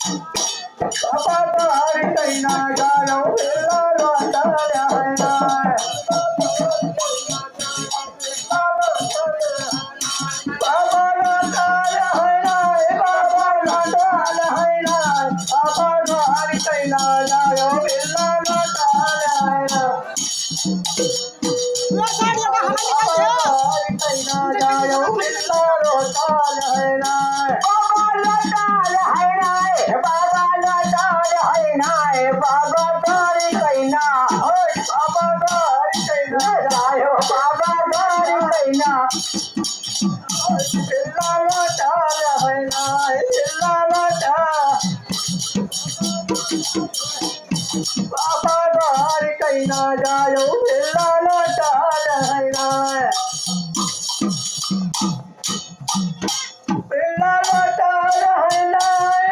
बाबा हरी तैना जायो बिल्ला लोटाया है ना बाबा लोटाया है ना बाबा लोटाया है ना बाबा हरी तैना जायो बिल्ला लोटाया है ना हरी तैना जायो बिल्ला लोटाया है ना बाबा लोटाया है ना बाबा लोटाया है ना बाबा